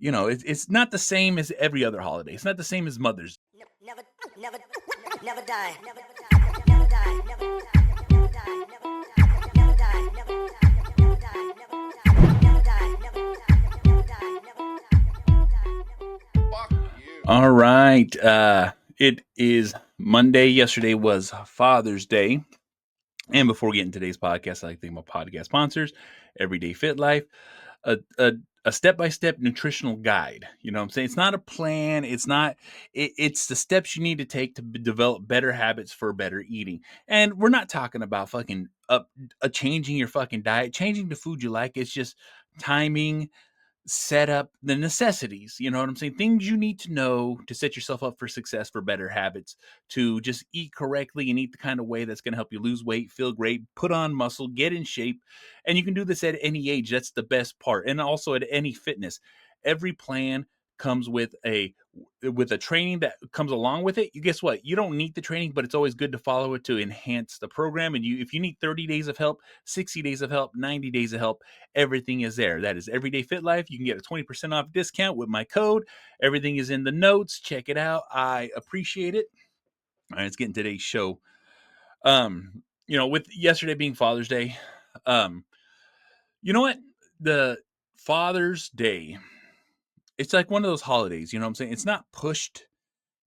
it's not the same as every other holiday. It's not the same as Mother's. Never, never, never die. Never die. Never die. Never die. Never die. Never die. Never die. Never die. Never die. Never die. Fuck you. All right. It is Monday. Yesterday was Father's Day. And before we get into today's podcast, I like to thank my podcast sponsors, Everyday Fit Life, a step-by-step nutritional guide. You know what I'm saying? It's not a plan. It's the steps you need to take to develop better habits for better eating. And we're not talking about fucking changing your fucking diet, changing the food you like. It's just timing, set up the necessities, you know what I'm saying? Things you need to know to set yourself up for success, for better habits, to just eat correctly and eat the kind of way that's going to help you lose weight, feel great, put on muscle, get in shape. And you can do this at any age. That's the best part. And also at any fitness. Every plan comes with a training that comes along with it. You guess what? You don't need the training, but it's always good to follow it to enhance the program. And if you need 30 days of help, 60 days of help, 90 days of help, everything is there. That is Everyday Fit Life. You can get a 20% off discount with my code. Everything is in the notes. Check it out. I appreciate it. All right, let's get into today's show. With yesterday being Father's Day, you know what? The Father's Day, it's like one of those holidays, you know what I'm saying? It's not pushed.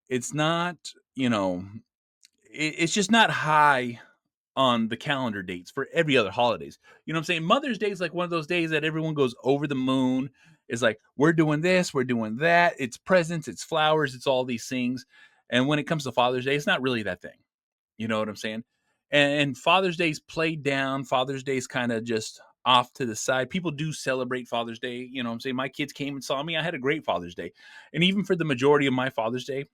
It's not, it's just not high on the calendar dates for every other holidays. You know what I'm saying? Mother's Day is like one of those days that everyone goes over the moon. It's like, we're doing this, we're doing that. It's presents, it's flowers, it's all these things. And when it comes to Father's Day, it's not really that thing. You know what I'm saying? And Father's Day's played down. Father's Day's kind of just off to the side. People do celebrate Father's Day. You know what I'm saying? My kids came and saw me. I had a great Father's Day. And even for the majority of my Father's Day,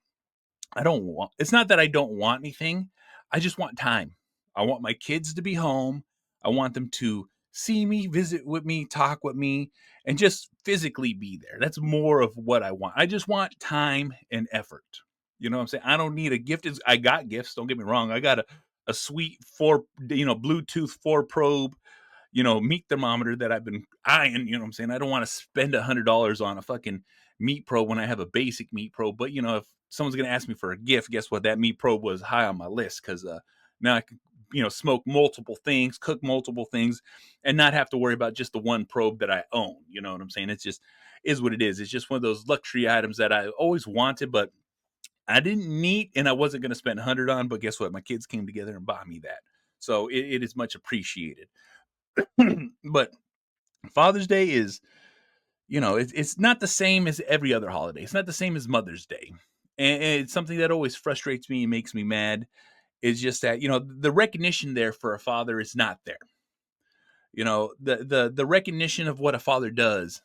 it's not that I don't want anything. I just want time. I want my kids to be home. I want them to see me, visit with me, talk with me, and just physically be there. That's more of what I want. I just want time and effort. You know what I'm saying? I don't need a gift. I got gifts. Don't get me wrong. I got a sweet Bluetooth 4 probe, meat thermometer that I've been eyeing. You know what I'm saying? I don't want to spend $100 on a fucking meat probe when I have a basic meat probe. But if someone's going to ask me for a gift, guess what? That meat probe was high on my list because now I can, smoke multiple things, cook multiple things, and not have to worry about just the one probe that I own. You know what I'm saying? It's just is what it is. It's just one of those luxury items that I always wanted, but I didn't need, and I wasn't going to spend 100 on. But guess what? My kids came together and bought me that, so it is much appreciated. But Father's Day is, it's not the same as every other holiday. It's not the same as Mother's Day. And it's something that always frustrates me and makes me mad. Is just that, the recognition there for a father is not there. The recognition of what a father does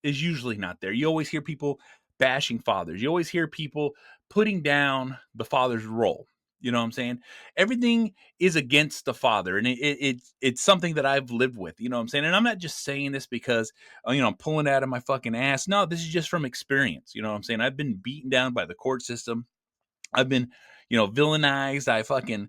is usually not there. You always hear people bashing fathers. You always hear people putting down the father's role. You know what I'm saying? Everything is against the father, and it's something that I've lived with. You know what I'm saying? And I'm not just saying this because I'm pulling it out of my fucking ass. No, this is just from experience. You know what I'm saying? I've been beaten down by the court system. I've been, villainized. I fucking,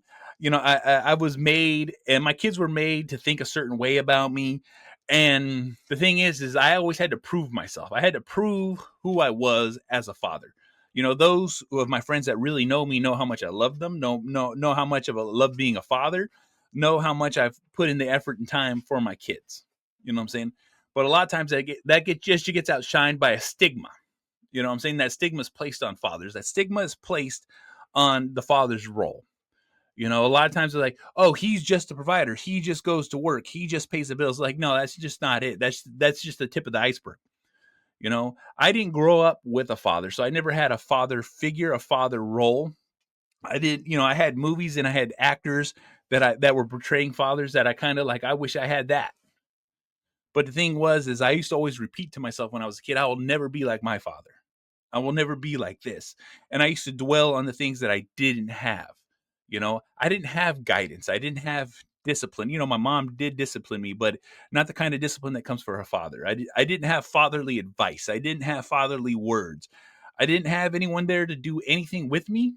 I was made, and my kids were made to think a certain way about me. And the thing is I always had to prove myself. I had to prove who I was as a father. Those of my friends that really know me know how much I love them, know how much of I love being a father, know how much I've put in the effort and time for my kids. You know what I'm saying? But a lot of times that gets outshined by a stigma. You know what I'm saying? That stigma is placed on fathers. That stigma is placed on the father's role. A lot of times they're like, oh, he's just a provider. He just goes to work. He just pays the bills. Like, no, that's just not it. That's just the tip of the iceberg. I didn't grow up with a father, so I never had a father figure, a father role. I had movies and I had actors that were portraying fathers that I kind of like, I wish I had that. But the thing is I used to always repeat to myself when I was a kid, I will never be like my father. I will never be like this. And I used to dwell on the things that I didn't have. I didn't have guidance. I didn't have discipline. My mom did discipline me, but not the kind of discipline that comes for her father. I didn't have fatherly advice. I didn't have fatherly words. I didn't have anyone there to do anything with me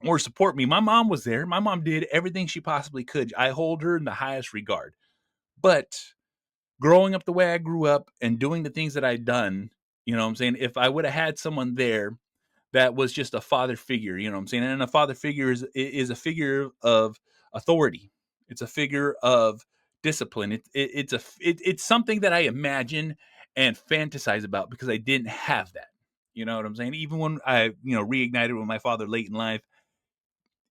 or support me. My mom was there. My mom did everything she possibly could. I hold her in the highest regard. But growing up the way I grew up and doing the things that I'd done, You know what I'm saying? If I would have had someone there that was just a father figure, you know what I'm saying? And a father figure is a figure of authority. It's a figure of discipline. It's something that I imagine and fantasize about because I didn't have that. You know what I'm saying? Even when I, reignited with my father late in life,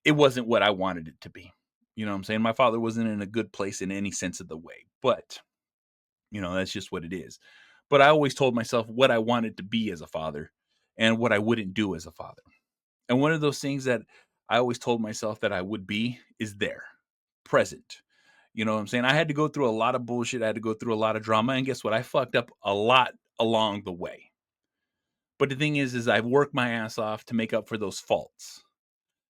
it wasn't what I wanted it to be. You know what I'm saying? My father wasn't in a good place in any sense of the way. But, that's just what it is. But I always told myself what I wanted to be as a father and what I wouldn't do as a father. And one of those things that I always told myself that I would be is there, present. You know what I'm saying? I had to go through a lot of bullshit. I had to go through a lot of drama. And guess what? I fucked up a lot along the way. But the thing is I've worked my ass off to make up for those faults.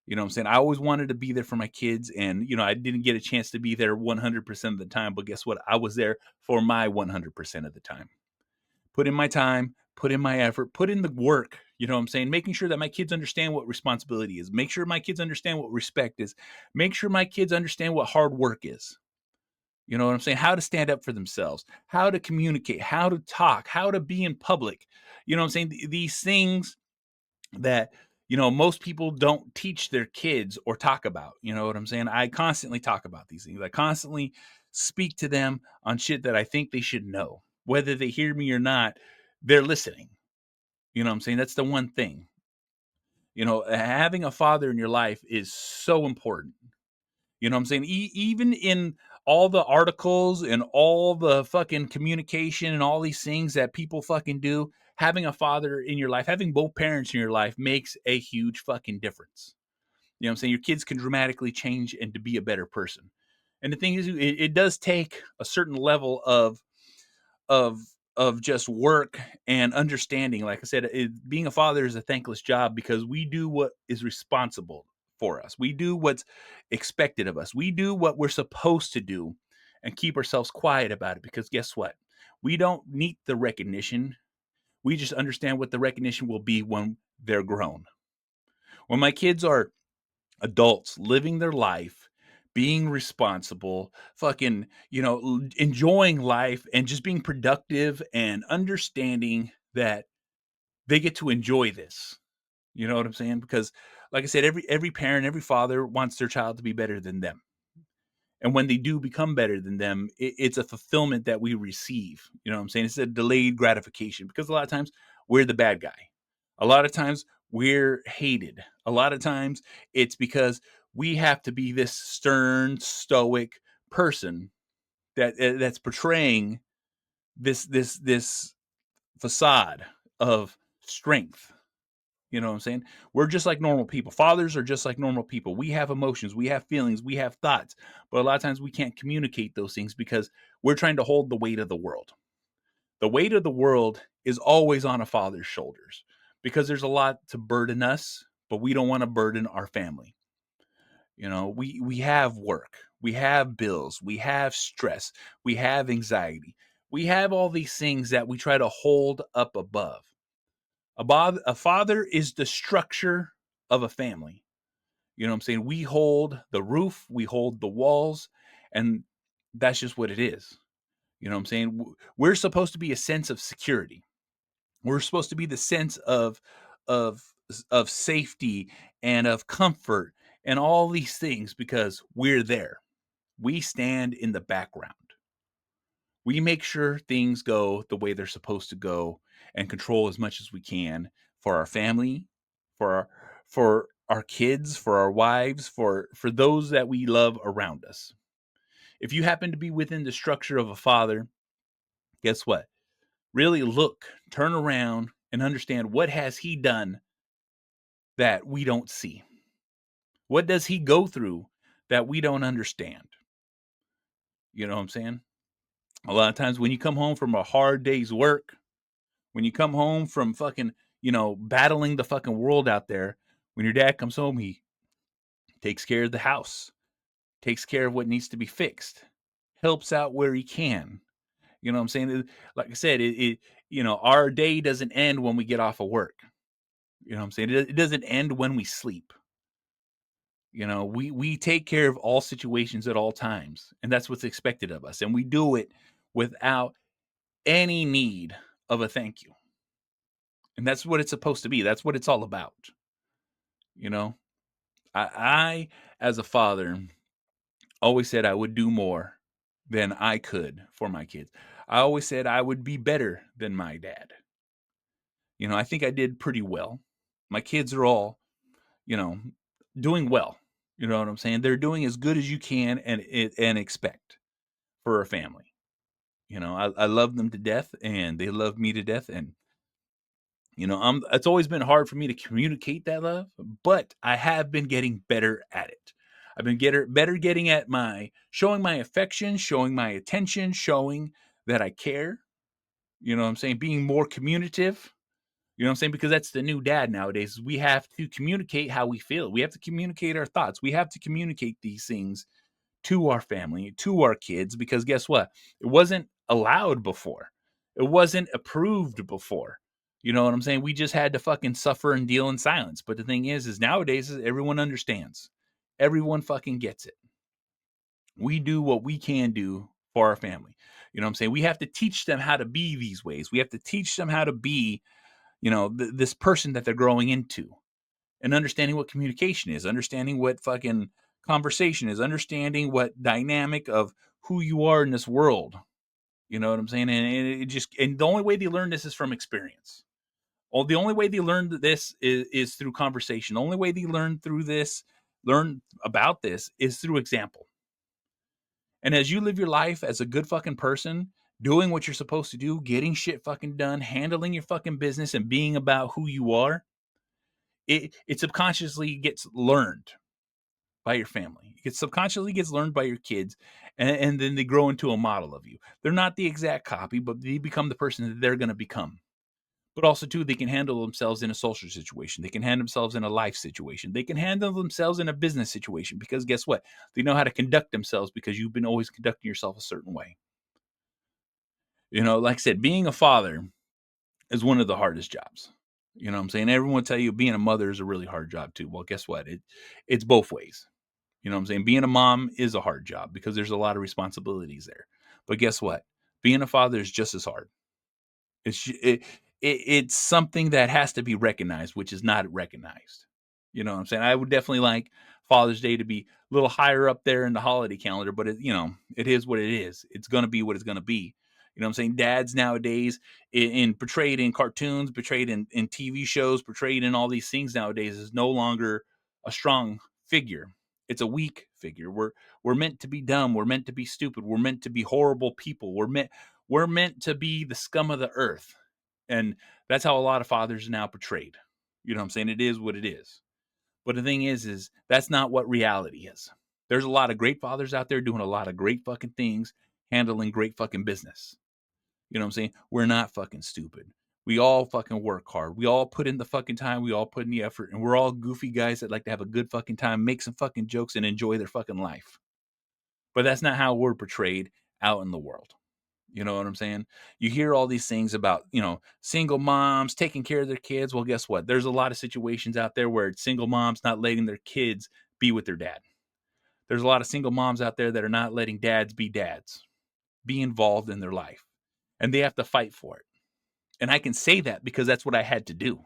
You know what I'm saying? I always wanted to be there for my kids. And, I didn't get a chance to be there 100% of the time. But guess what? I was there for my 100% of the time. Put in my time, put in my effort, put in the work. You know what I'm saying? Making sure that my kids understand what responsibility is. Make sure my kids understand what respect is. Make sure my kids understand what hard work is. You know what I'm saying? How to stand up for themselves, how to communicate, how to talk, how to be in public. You know what I'm saying? These things that, most people don't teach their kids or talk about. You know what I'm saying? I constantly talk about these things. I constantly speak to them on shit that I think they should know. Whether they hear me or not, they're listening. You know what I'm saying? That's the one thing. Having a father in your life is so important. You know what I'm saying? Even in all the articles and all the fucking communication and all these things that people fucking do, having a father in your life, having both parents in your life makes a huge fucking difference. You know what I'm saying? Your kids can dramatically change and to be a better person. And the thing is, it does take a certain level of of just work and understanding. Like I said, being a father is a thankless job because we do what is responsible for us. We do what's expected of us. We do what we're supposed to do and keep ourselves quiet about it because guess what? We don't need the recognition. We just understand what the recognition will be when they're grown. When my kids are adults living their life, being responsible, fucking, enjoying life and just being productive and understanding that they get to enjoy this. You know what I'm saying? Because like I said, every parent, every father wants their child to be better than them. And when they do become better than them, it's a fulfillment that we receive. You know what I'm saying? It's a delayed gratification because a lot of times we're the bad guy. A lot of times we're hated. A lot of times it's because we have to be this stern, stoic person that's portraying this facade of strength. You know what I'm saying? We're just like normal people. Fathers are just like normal people. We have emotions, we have feelings, we have thoughts, but a lot of times we can't communicate those things because we're trying to hold the weight of the world. The weight of the world is always on a father's shoulders because there's a lot to burden us, but we don't want to burden our family. We have work, we have bills, we have stress, we have anxiety. We have all these things that we try to hold up above. A father is the structure of a family. You know what I'm saying? We hold the roof, we hold the walls, and that's just what it is. You know what I'm saying? We're supposed to be a sense of security. We're supposed to be the sense of of safety and of comfort and all these things because we're there. We stand in the background. We make sure things go the way they're supposed to go and control as much as we can for our family, for our kids, for our wives, for those that we love around us. If you happen to be within the structure of a father, guess what? Really look, turn around and understand what has he done that we don't see? What does he go through that we don't understand? You know what I'm saying? A lot of times when you come home from a hard day's work, when you come home from fucking, battling the fucking world out there, when your dad comes home, he takes care of the house, takes care of what needs to be fixed, helps out where he can. You know what I'm saying? Like I said, our day doesn't end when we get off of work. You know what I'm saying? It doesn't end when we sleep. We take care of all situations at all times, and that's what's expected of us. And we do it without any need of a thank you. And that's what it's supposed to be. That's what it's all about. You know, I as a father, always said I would do more than I could for my kids. I always said I would be better than my dad. I think I did pretty well. My kids are all, you know, doing well. You know what I'm saying? They're doing as good as you can and expect for a family. I love them to death and they love me to death. And it's always been hard for me to communicate that love, but I have been getting better at it. I've been better getting at my showing my affection, showing my attention, showing that I care. You know what I'm saying? Being more communicative. You know what I'm saying? Because that's the new dad nowadays. We have to communicate how we feel. We have to communicate our thoughts. We have to communicate these things to our family, to our kids, because guess what? It wasn't allowed before. It wasn't approved before. You know what I'm saying? We just had to fucking suffer and deal in silence. But the thing is nowadays everyone understands. Everyone fucking gets it. We do what we can do for our family. You know what I'm saying? We have to teach them how to be these ways. We have to teach them how to be, this person that they're growing into and understanding what communication is, understanding what fucking conversation is, understanding what dynamic of who you are in this world. You know what I'm saying? And the only way they learn this is from experience. The only way they learn this is through conversation. The only way they learn about this is through example. And as you live your life as a good fucking person, doing what you're supposed to do, getting shit fucking done, handling your fucking business and being about who you are, it subconsciously gets learned by your family. It subconsciously gets learned by your kids, and then they grow into a model of you. They're not the exact copy, but they become the person that they're going to become. But also, too, they can handle themselves in a social situation. They can handle themselves in a life situation. They can handle themselves in a business situation because guess what? They know how to conduct themselves because you've been always conducting yourself a certain way. Like I said, being a father is one of the hardest jobs. You know what I'm saying? Everyone will tell you being a mother is a really hard job too. Well, guess what? It's both ways. You know what I'm saying? Being a mom is a hard job because there's a lot of responsibilities there. But guess what? Being a father is just as hard. It's something that has to be recognized, which is not recognized. You know what I'm saying? I would definitely like Father's Day to be a little higher up there in the holiday calendar, but it is what it is. It's going to be what it's going to be. You know what I'm saying? Dads nowadays, portrayed in cartoons, portrayed in TV shows, portrayed in all these things nowadays, is no longer a strong figure. It's a weak figure. We're meant to be dumb. We're meant to be stupid. We're meant to be horrible people. We're meant to be the scum of the earth. And that's how a lot of fathers are now portrayed. You know what I'm saying? It is what it is. But the thing is that's not what reality is. There's a lot of great fathers out there doing a lot of great fucking things, handling great fucking business. You know what I'm saying? We're not fucking stupid. We all fucking work hard. We all put in the fucking time. We all put in the effort. And we're all goofy guys that like to have a good fucking time, make some fucking jokes, and enjoy their fucking life. But that's not how we're portrayed out in the world. You know what I'm saying? You hear all these things about, single moms taking care of their kids. Well, guess what? There's a lot of situations out there where single moms not letting their kids be with their dad. There's a lot of single moms out there that are not letting dads, be involved in their life. And they have to fight for it. And I can say that because that's what I had to do.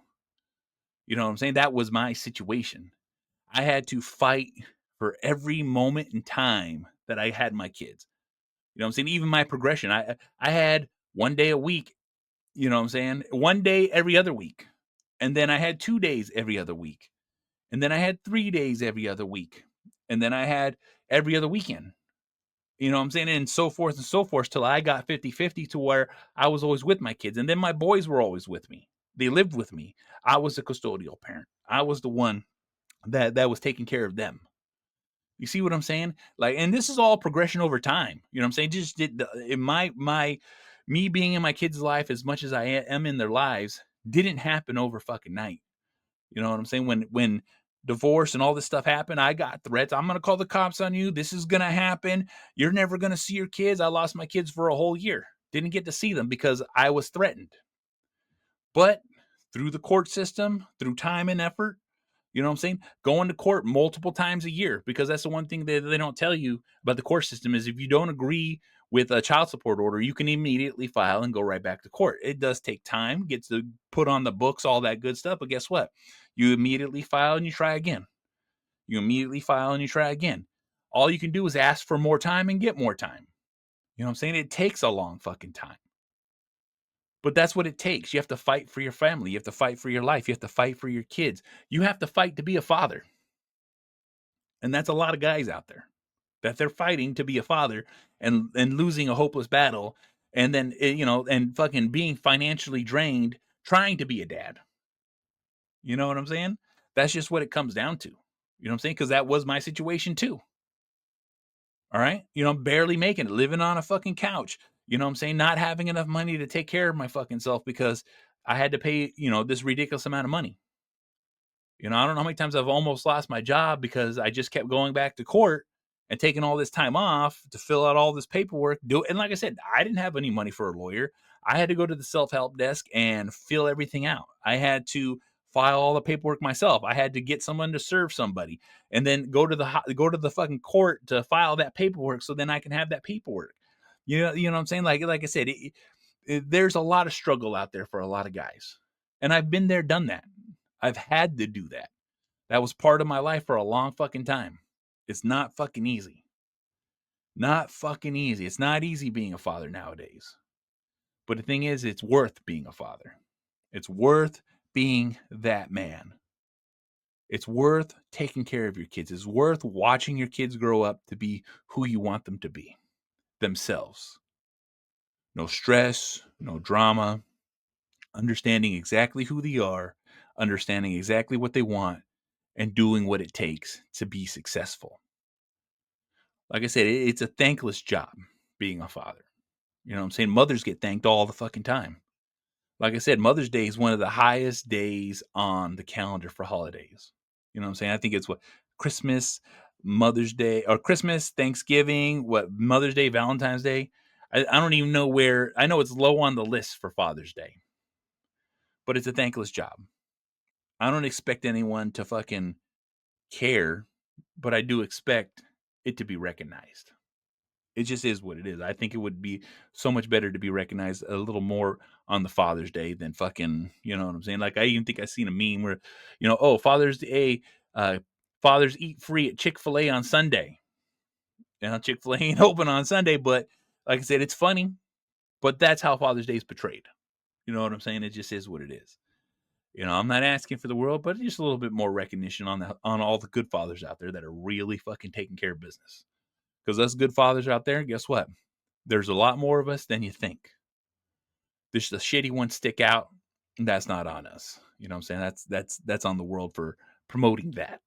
You know what I'm saying? That was my situation. I had to fight for every moment in time that I had my kids. You know what I'm saying? Even my progression. I had one day a week, you know what I'm saying? One day every other week. And then I had 2 days every other week. And then I had 3 days every other week. And then I had every other weekend. You know what I'm saying? And so forth till I got 50-50 to where I was always with my kids. And then my boys were always with me. They lived with me. I was the custodial parent. I was the one that was taking care of them. You see what I'm saying? Like, and this is all progression over time. You know what I'm saying? Just did in my me being in my kids' life as much as I am in their lives didn't happen over fucking night. You know what I'm saying? When divorce and all this stuff happened, I got threats. I'm gonna call the cops on you. This is gonna happen. You're never gonna see your kids. I lost my kids for a whole year. Didn't get to see them because I was threatened. But through the court system, through time and effort, you know what I'm saying? Going to court multiple times a year, because that's the one thing that they don't tell you about the court system is if you don't agree With a child support order, you can immediately file and go right back to court. It does take time, gets to put on the books, all that good stuff. But guess what? You immediately file and you try again. You immediately file and you try again. All you can do is ask for more time and get more time. You know what I'm saying? It takes a long fucking time. But that's what it takes. You have to fight for your family. You have to fight for your life. You have to fight for your kids. You have to fight to be a father. And that's a lot of guys out there that they're fighting to be a father and losing a hopeless battle, and then and fucking being financially drained trying to be a dad. You know what I'm saying? That's just what it comes down to. You know what I'm saying? Because that was my situation too. All right. Barely making it, living on a fucking couch. You know what I'm saying? Not having enough money to take care of my fucking self because I had to pay, this ridiculous amount of money. I don't know how many times I've almost lost my job because I just kept going back to court and taking all this time off to fill out all this paperwork. And like I said, I didn't have any money for a lawyer. I had to go to the self-help desk and fill everything out. I had to file all the paperwork myself. I had to get someone to serve somebody and then go to the fucking court to file that paperwork so then I can have that paperwork. You know what I'm saying? Like I said, there's a lot of struggle out there for a lot of guys. And I've been there, done that. I've had to do that. That was part of my life for a long fucking time. It's not fucking easy. Not fucking easy. It's not easy being a father nowadays. But the thing is, it's worth being a father. It's worth being that man. It's worth taking care of your kids. It's worth watching your kids grow up to be who you want them to be, themselves. No stress, no drama, understanding exactly who they are, understanding exactly what they want, and doing what it takes to be successful. Like I said, it's a thankless job being a father. You know what I'm saying? Mothers get thanked all the fucking time. Like I said, Mother's Day is one of the highest days on the calendar for holidays. You know what I'm saying? I think it's Christmas, Mother's Day, or Christmas, Thanksgiving, Mother's Day, Valentine's Day. I don't even know where. I know it's low on the list for Father's Day, but it's a thankless job. I don't expect anyone to fucking care, but I do expect it to be recognized. It just is what it is. I think it would be so much better to be recognized a little more on the Father's Day than fucking, you know what I'm saying? Like, I even think I seen a meme where, Father's Day, fathers eat free at Chick-fil-A on Sunday. Chick-fil-A ain't open on Sunday, but like I said, it's funny, but that's how Father's Day is portrayed. You know what I'm saying? It just is what it is. I'm not asking for the world, but just a little bit more recognition on all the good fathers out there that are really fucking taking care of business. Because us good fathers out there, guess what? There's a lot more of us than you think. Just the shitty ones stick out. And that's not on us. You know what I'm saying? That's on the world for promoting that.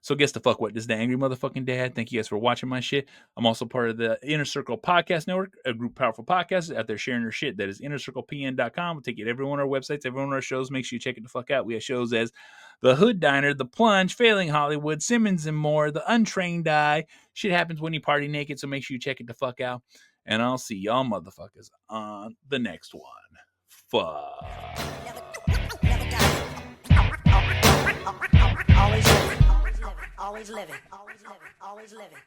So guess the fuck what? This is the Angry Motherfucking Dad. Thank you guys for watching my shit. I'm also part of the Inner Circle Podcast Network, a group of powerful podcasters out there sharing their shit. That is innercirclepn.com. We'll take you to every one of our websites, every one of our shows. Make sure you check it the fuck out. We have shows as The Hood Diner, The Plunge, Failing Hollywood, Simmons and More, The Untrained Eye. Shit happens when you party naked, so make sure you check it the fuck out. And I'll see y'all motherfuckers on the next one. Fuck. Always living, always living, always living, always living.